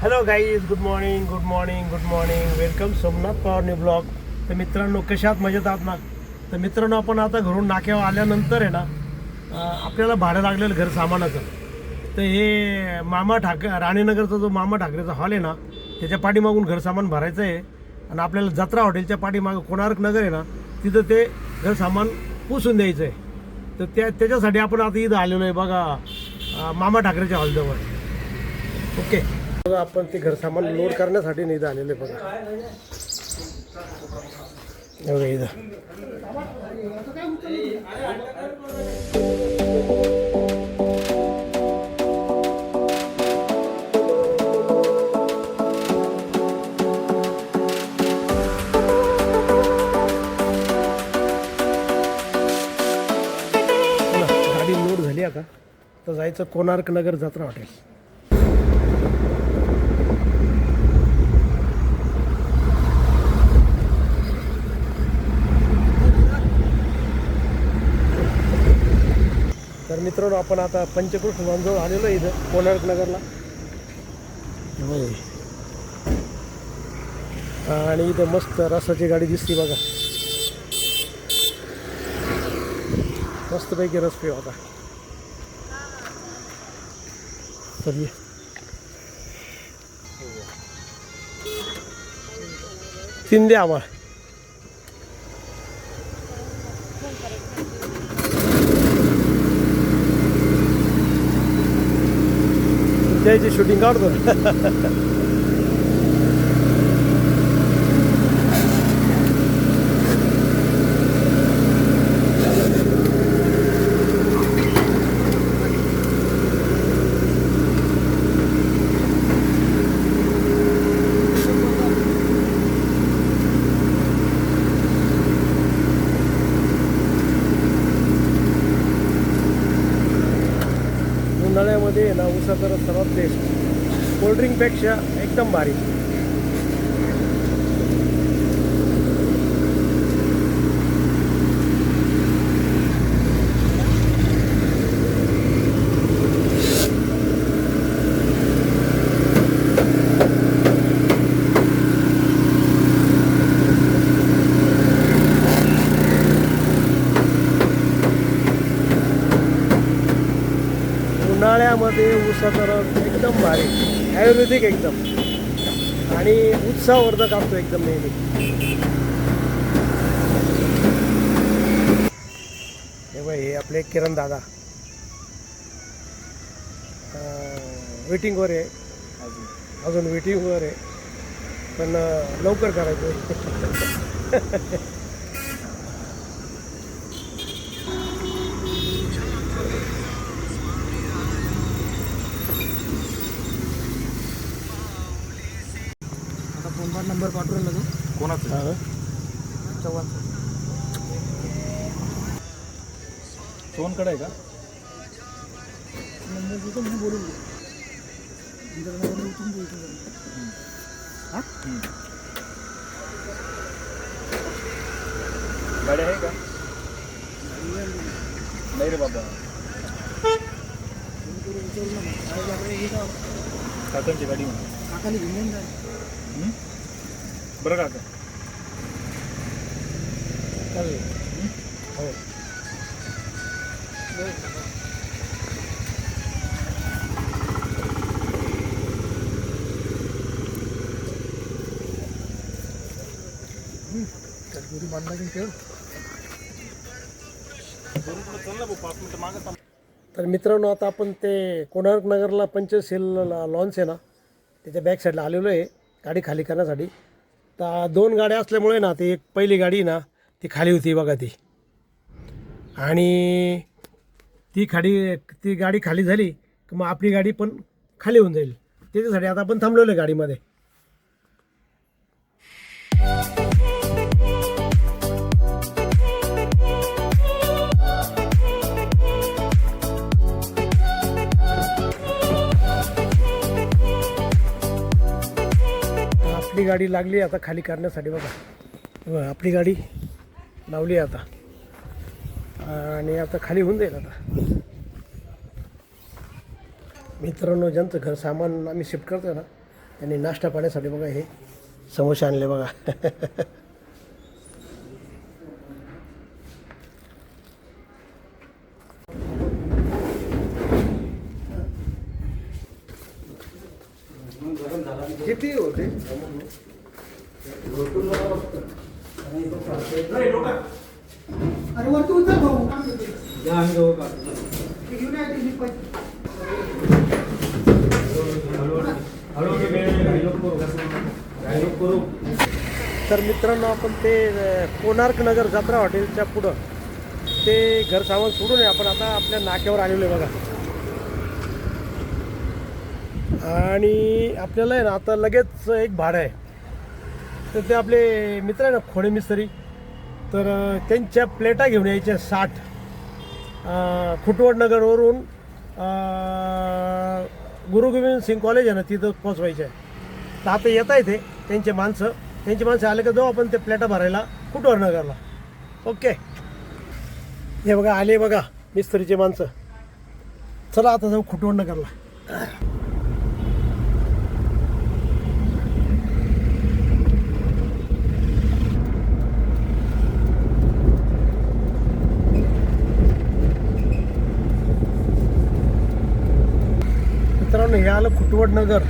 Hello guys, good morning good morning good morning. Welcome Somnath पवारनी blog. तर मित्रांनो, कशात मजेत आहात ना? तर मित्रांनो, आपण आता घरून नाक्यावर आल्यानंतर आहे ना, आपल्याला भाडं लागलेलं घर सामानाचं. तर हे मामा राणीनगरचा जो मामा ठाकरेचा हॉल आहे ना, त्याच्या पाठीमागून घर सामान भरायचं आहे. आणि आपल्याला जत्रा हॉटेलच्या पाठीमागं कोणार्क नगर आहे ना, तिथं ते घर सामान पुसून द्यायचं आहे. तर त्याच्यासाठी आपण आता इथं आलेलो आहे बघा, मामा ठाकरेच्या हॉलजवळ. ओके, बघा आपण ते घर सामान लोड करण्यासाठी नाही आलेले बघा. बघा इथं गाडी लोड झाली आता. तर जायचं कोणार्क नगर जत्रा हॉटेल. तर मित्रांनो, आपण आता पंचकृष्ण मंजूळ आलेलो इथं कोणार्क नगरला. आणि इथं मस्त रसाची गाडी दिसते बघा. मस्तपैकी रस पिऊ आता. चलिए. तीन द्या आम्हाला. त्याची शूटिंग काढतो. उन्हाळ्यामध्ये ना उसाचा रस सर्वात बेस्ट. कोल्ड्रिंकपेक्षा एकदम भारी. उन्हाळ्यामध्ये उसाचा रस एकदम भारी, आयुर्वेदिक एकदम, आणि उत्साहवर्धक असतो एकदम नेहमी. हे आपले किरण दादा वेटिंगवर आहे. अजून वेटिंगवर आहे, पण लवकर करायचं. नंबर पाठवून ना तू कोणाचं? चव्हाण सोनकडे आहे का? नंबर देतो मी, बोलून गाडी आहे का? नाही रे बाबा, काकांची गाडी म्हणा. काकाने घेऊन जाय. बरं काका, हो. बांधला की ठेव. तर मित्रांनो, आता आपण ते कोणार्क नगरला पंचशील लॉन्च आहे ना, त्याच्या बॅक साईडला आलेलो आहे गाडी खाली करण्यासाठी. तर दोन गाड्या असल्यामुळे ना, ती एक पहिली गाडी ना ती खाली होती बघा ती. आणि ती गाडी खाली झाली की मग आपली गाडी पण खाली होऊन जाईल. त्याच्यासाठी आता आपण थांबलेलो आहे गाडीमध्ये. आपली गाडी लागली आता खाली करण्यासाठी बघा. आपली गाडी लावली आता आणि आता खाली होऊन जाईल. आता मित्रांनो, ज्यांचं घर सामान आम्ही शिफ्ट करतो ना, त्यांनी नाश्ता पाण्यासाठी बघा हे समोसे आणले बघा. किती होते? अरे वरती उतर भाऊ. ते घेऊन या ते पैसे. तर मित्रांनो आपण ते कोणार्क नगर जत्रा हॉटेलच्या पुढं ते घर सामान सोडून आपण आता आपल्या नाक्यावर आलेलो आहे बघा. आणि आपल्याला आहे ना आता लगेच एक भाडं आहे. तर ते आपले मित्र आहे ना खोडे मिस्त्री, तर त्यांच्या प्लेटा घेऊन यायच्या 60 खुटवड नगरवरून गुरु गोविंद सिंग कॉलेज आहे ना तिथं पोचवायचं आहे. तर आता येत आहे ते त्यांची माणसं आले का जाऊ आपण ते प्लेटा भरायला खुटवड नगरला. ओके, हे बघा आले बघा मिस्त्रीचे माणसं. चला आता जाऊ खुटवड नगरला. मित्रांनो हे आलं खुटवड नगर.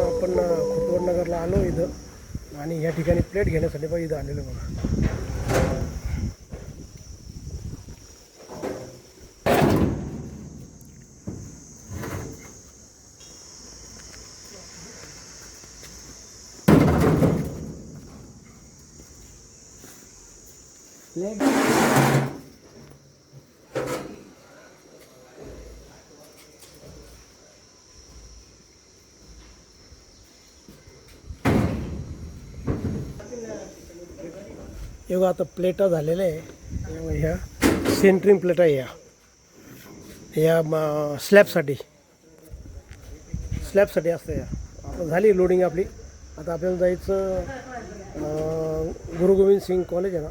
आपण खुटवड नगरला आलो इथं आणि या ठिकाणी प्लेट घेण्यासाठी पण इथं आलेलो बघा. हे बघा आता प्लेटा झालेल्या आहे. ह्या सेंटरिंग प्लेटा आहे या स्लॅबसाठी असतं. या आता झाली लोडिंग आपली. आता आपल्याला जायचं गुरु गोविंद सिंग कॉलेज आहे ना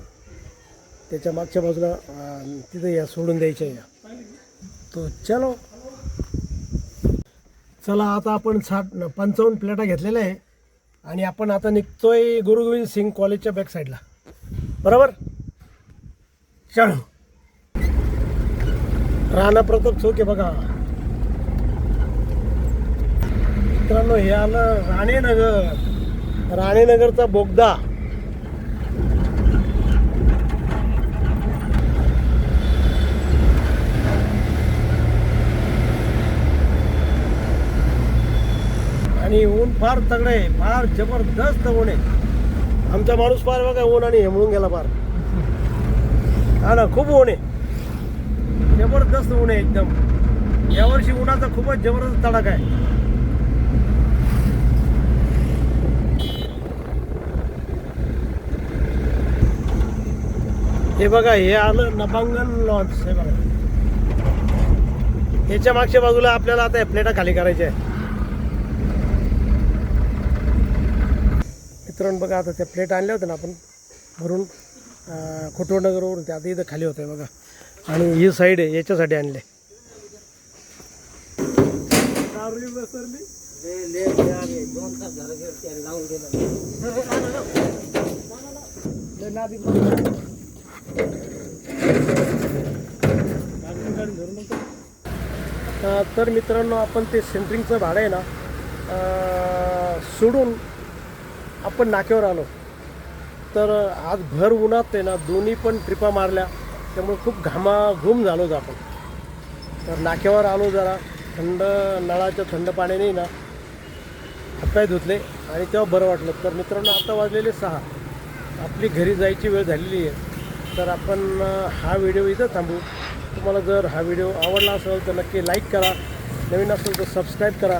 त्याच्या मागच्या बाजूला, तिथं या सोडून द्यायच्या या. तो चला आता आपण 55 प्लेटा घेतलेल्या आहे आणि आपण आता निघतोय गुरु गोविंद सिंग कॉलेजच्या बॅक साईडला. बरोबर, चलो. राणा प्रताप चौक आहे बघा मित्रांनो. हे आलं राणेनगरचा बोगदा. आणि ऊन फार तगडं आहे, फार जबरदस्त ऊन आहे. आमचा माणूस फार बघा ऊन आणि हेमळून गेला फार. हा ना, खूप ऊन आहे, जबरदस्त ऊन आहे एकदम. यावर्षी उन्हाचा खूपच जबरदस्त तडाखा आहे. हे बघा हे आलं नबांगन लॉन्च. हे बघा याच्या मागच्या बाजूला आपल्याला आता प्लेटा खाली करायच्या आहे. मित्रांनो बघा आता त्या प्लेट आणल्या होत्या ना आपण भरून खुटवड नगरवरून, त्या आता इथं खाली होत आहे बघा. आणि ही साईड आहे याच्यासाठी आणले. तर मित्रांनो आपण ते सेंटरिंगचं भाडं आहे ना सोडून आपण नाक्यावर आलो. तर आज भर उन्हात आहे ना दोन्ही पण ट्रिपा मारल्या, त्यामुळे खूप घामाघूम झालो होतो आपण. तर नाक्यावर आलो, जरा थंड नळाच्या थंड पाण्याने ना हातपाय धुतले आणि तेव्हा बरं वाटलं. तर मित्रांनो आता वाजलेले 6, आपली घरी जायची वेळ झालेली आहे. तर आपण हा व्हिडिओ इथं थांबू. तुम्हाला जर हा व्हिडिओ आवडला असेल तर नक्की लाईक करा, नवीन असेल तर सबस्क्राईब करा.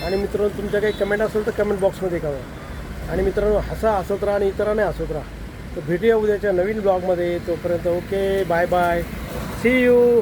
आणि मित्रांनो तुमच्या काही कमेंट असेल तर कमेंट बॉक्समध्ये कळवा. आणि मित्रांनो हसत राहा आणि इतरांना हसत राहा. तर भेटूया उद्याच्या नवीन ब्लॉगमध्ये. तोपर्यंत okay, bye bye, see you.